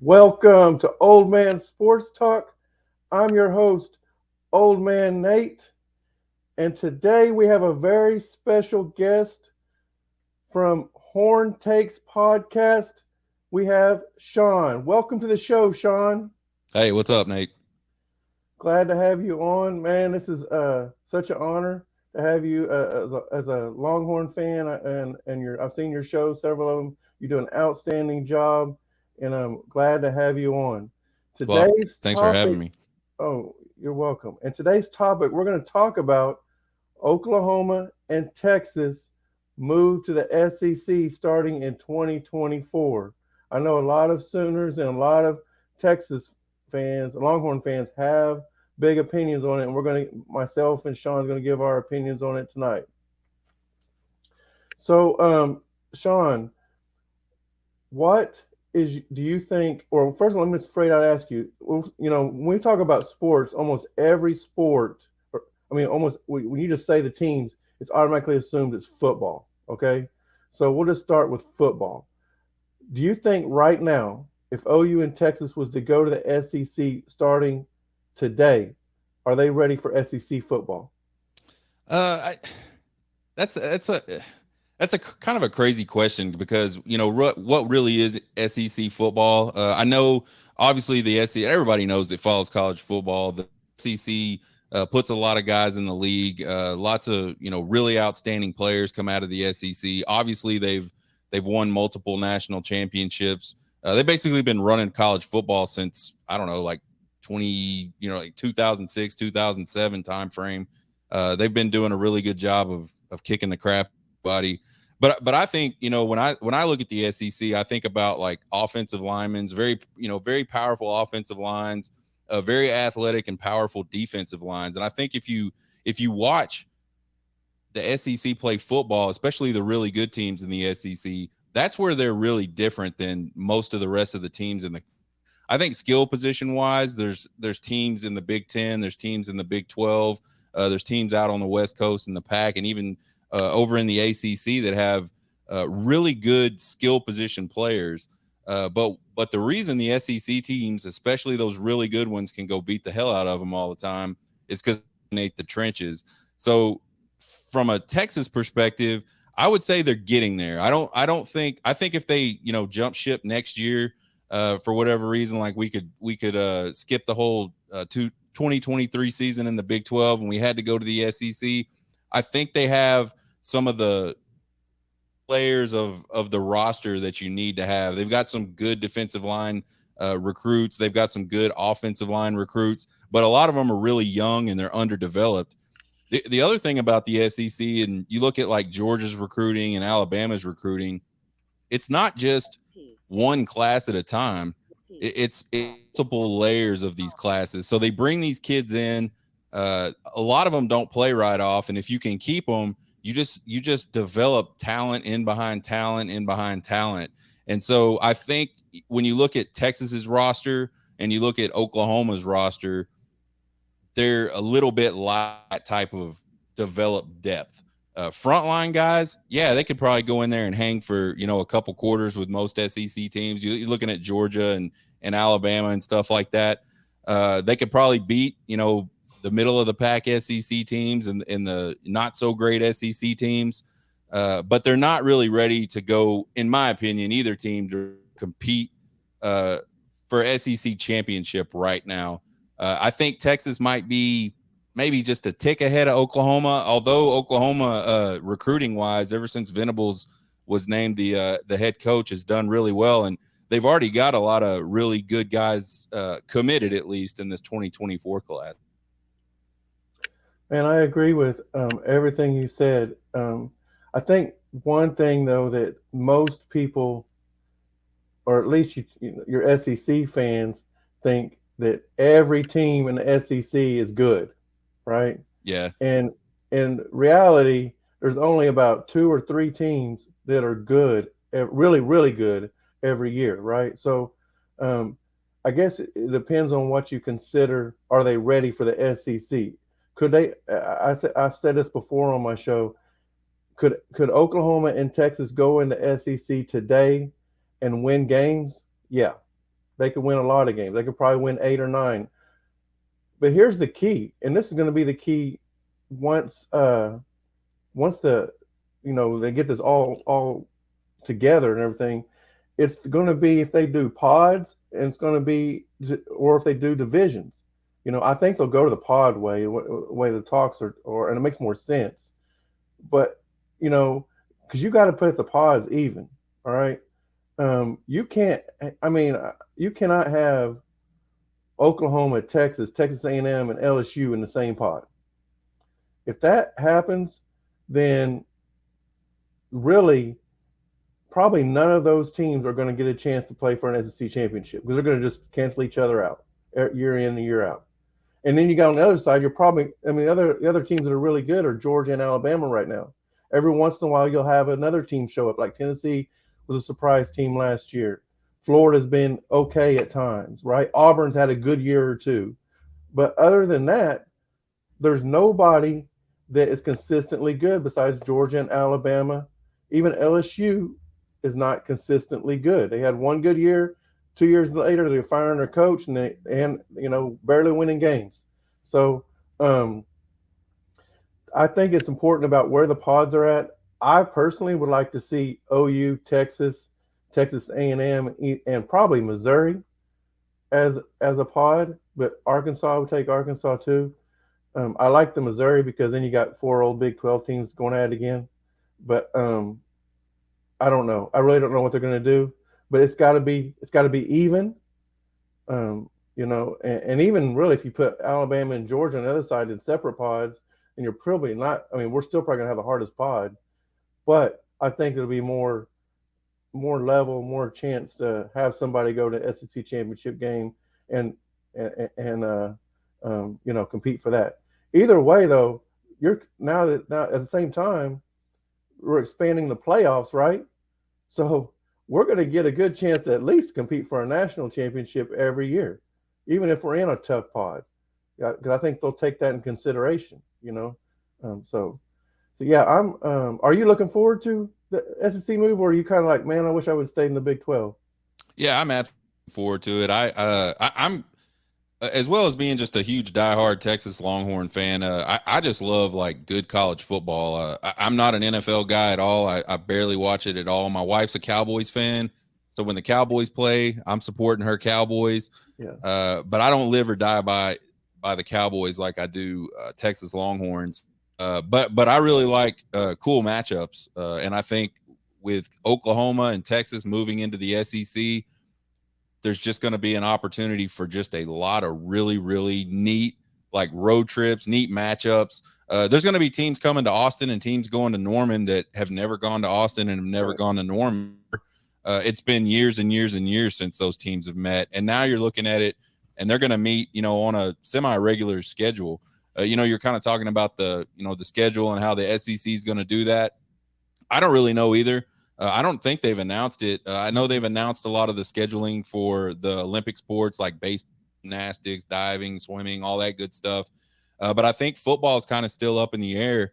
Welcome to Old Man Sports Talk. I'm your host, Old Man Nate, and today we have a very special guest from Horn Takes Podcast. We have Sean. Welcome to the show, Sean. Hey, what's up, Nate? Glad to have you on, man. This is such an honor to have you as a Longhorn fan, and I've seen your show, several of them. You do an outstanding job, and I'm glad to have you on. Well, Today's thanks for having topic. me. Oh, you're welcome. And today's topic, we're going to talk about Oklahoma and Texas move to the SEC starting in 2024. I know a lot of Sooners and a lot of Texas fans, Longhorn fans, have big opinions on it, and myself and Sean's going to give our opinions on it tonight. So, Sean, what do you think? Or first of all, I'm just afraid I'd ask you. When we talk about sports, almost every sport, or I mean, almost when you just say the teams, it's automatically assumed it's football. Okay, so we'll just start with football. Do you think right now, if OU and Texas was to go to the SEC starting today, are they ready for SEC football? I, that's a kind of a crazy question because what really is SEC football. I know obviously the SEC. Everybody knows that follows college football. The SEC puts a lot of guys in the league. Lots of really outstanding players come out of the SEC. Obviously they've won multiple national championships. They've basically been running college football since I don't know, like 2006 2007 time frame. They've been doing a really good job of kicking the crap body. But I think when I look at the SEC, I think about like offensive linemen, very powerful offensive lines, very athletic and powerful defensive lines. And I think if you watch the SEC play football, especially the really good teams in the SEC, that's where they're really different than most of the rest of the teams in the. I think skill position wise, there's teams in the Big Ten, there's teams in the Big 12, there's teams out on the West Coast in the Pac, and even over in the ACC that have really good skill position players. But the reason the SEC teams, especially those really good ones, can go beat the hell out of them all the time is because they dominate the trenches. So from a Texas perspective, I would say they're getting there. I think if they jump ship next year for whatever reason, like we could skip the whole 2023 season in the Big 12 and we had to go to the SEC. I think they have some of the players of the roster that you need to have. They've got some good defensive line recruits. They've got some good offensive line recruits, but a lot of them are really young and they're underdeveloped. The other thing about the SEC, and you look at like Georgia's recruiting and Alabama's recruiting, it's not just one class at a time. It's multiple layers of these classes. So they bring these kids in. A lot of them don't play right off, and if you can keep them, you just develop talent in behind talent in behind talent. And so I think when you look at Texas's roster and you look at Oklahoma's roster, they're a little bit light type of developed depth. Frontline guys, yeah, they could probably go in there and hang for a couple quarters with most SEC teams. You're looking at Georgia and Alabama and stuff like that. They could probably beat the middle of the pack SEC teams and the not so great SEC teams, but they're not really ready to go, in my opinion, either team to compete for SEC championship right now. I think Texas might be maybe just a tick ahead of Oklahoma, although Oklahoma, recruiting wise, ever since Venables was named the head coach, has done really well, and they've already got a lot of really good guys committed, at least in this 2024 class. And I agree with everything you said. I think one thing though that most people, or at least your SEC fans, think that every team in the SEC is good, right? Yeah, And in reality, there's only about two or three teams that are good, really, really good every year, right? So, um, I guess it depends on what you consider. Are they ready for the SEC? Could they? I've said this before on my show. Could Oklahoma and Texas go into SEC today and win games? Yeah, They could win a lot of games. They could probably win 8 or 9. But here's the key, and this is going to be the key once once they get this all together and everything. It's going to be if they do pods, and it's going to be, or if they do divisions. I think they'll go to the pod way the talks and it makes more sense. But because you got to put the pods even. All right. You can't. I mean, you cannot have Oklahoma, Texas, Texas A&M, and LSU in the same pod. If that happens, then really probably none of those teams are going to get a chance to play for an SEC championship because they're going to just cancel each other out year in and year out. And then you got on the other side, you're probably, I mean, the other teams that are really good are Georgia and Alabama right now. Every once in a while, you'll have another team show up, like Tennessee was a surprise team last year. Florida's been okay at times, right? Auburn's had a good year or two. But other than that, there's nobody that is consistently good besides Georgia and Alabama. Even LSU is not consistently good. They had one good year. 2 years later, they're firing their coach and barely winning games. So I think it's important about where the pods are at. I personally would like to see OU, Texas, Texas A&M, and probably Missouri as a pod. But Arkansas, I would take Arkansas too. I like the Missouri because then you got 4 old Big 12 teams going at it again. But I don't know. I really don't know what they're going to do. But it's got to be even. And even really, if you put Alabama and Georgia on the other side in separate pods, and you're probably not. I mean, we're still probably going to have the hardest pod, but I think it'll be more level, more chance to have somebody go to SEC championship game and compete for that. Either way, though, you're now at the same time we're expanding the playoffs, right? So we're going to get a good chance to at least compete for a national championship every year, even if we're in a tough pod. Because I think they'll take that in consideration. So yeah, I'm. Are you looking forward to the SEC move, or are you kind of like, man, I wish I would have stayed in the Big 12? Yeah, I'm absolutely forward to it. I'm as well as being just a huge diehard Texas Longhorn fan. I just love like good college football. I'm not an NFL guy at all. I barely watch it at all. My wife's a Cowboys fan, so when the Cowboys play, I'm supporting her Cowboys. Yeah. But I don't live or die by the Cowboys like I do Texas Longhorns. But I really like cool matchups, and I think with Oklahoma and Texas moving into the SEC, there's just going to be an opportunity for just a lot of really, really neat like road trips, neat matchups. There's going to be teams coming to Austin and teams going to Norman that have never gone to Austin and have never gone to Norman. It's been years and years and years since those teams have met. And now you're looking at it and they're going to meet, on a semi-regular schedule. You're kind of talking about the schedule and how the SEC is going to do that. I don't really know either. I don't think they've announced it. I know they've announced a lot of the scheduling for the Olympic sports like baseball, gymnastics, diving, swimming, all that good stuff. But I think football is kind of still up in the air.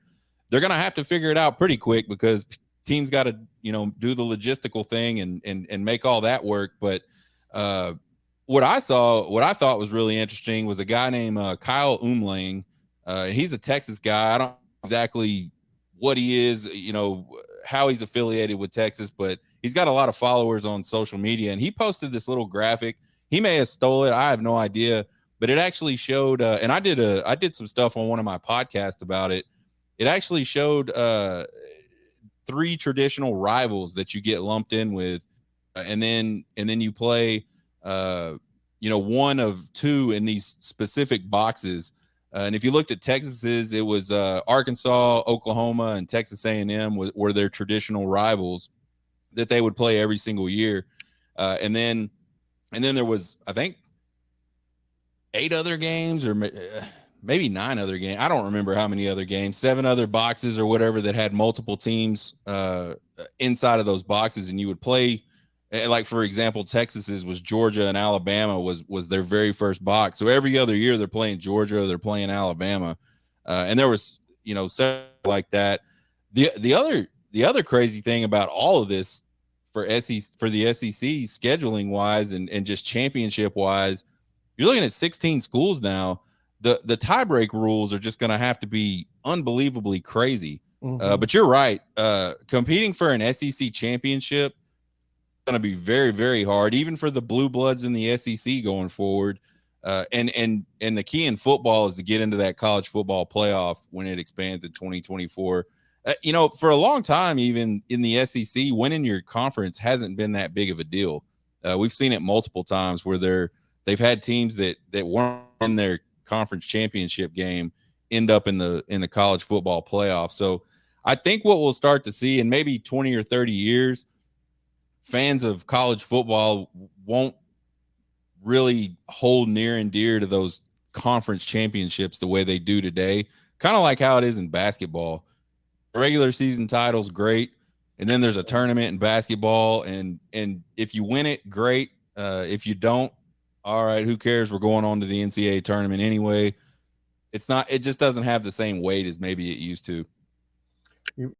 They're going to have to figure it out pretty quick because teams got to, do the logistical thing and make all that work. But what I thought was really interesting was a guy named Kyle Umlang. He's a Texas guy. I don't know exactly what he is, how he's affiliated with Texas, but he's got a lot of followers on social media. And he posted this little graphic. He may have stole it. I have no idea, but it actually showed, and I did some stuff on one of my podcasts about it. It actually showed 3 traditional rivals that you get lumped in with, and then you play, one of 2 in these specific boxes. And if you looked at Texas's, it was Arkansas, Oklahoma, and Texas A&M were their traditional rivals that they would play every single year. And then there was, I think, 8 other games or maybe 9 other games. I don't remember how many other games, 7 other boxes or whatever that had multiple teams inside of those boxes. And you would play, like, for example, Texas's was Georgia and Alabama was their very first box. So every other year they're playing Georgia, they're playing Alabama. And there was, several like that. The other crazy thing about all of this for the SEC scheduling wise and just championship wise. You're looking at 16 schools now. The tiebreak rules are just going to have to be unbelievably crazy. But you're right. Competing for an SEC championship going to be very, very hard, even for the blue bloods in the SEC going forward. And the key in football is to get into that college football playoff when it expands in 2024. For a long time, even in the SEC, winning your conference hasn't been that big of a deal. We've seen it multiple times where they've had teams that weren't in their conference championship game end up in the college football playoff. So I think what we'll start to see in maybe 20 or 30 years, fans of college football won't really hold near and dear to those conference championships the way they do today. Kind of like how it is in basketball. Regular season title's great, and then there's a tournament in basketball, and if you win it, great. If you don't, all right, who cares? We're going on to the NCAA tournament anyway. It just doesn't have the same weight as maybe it used to.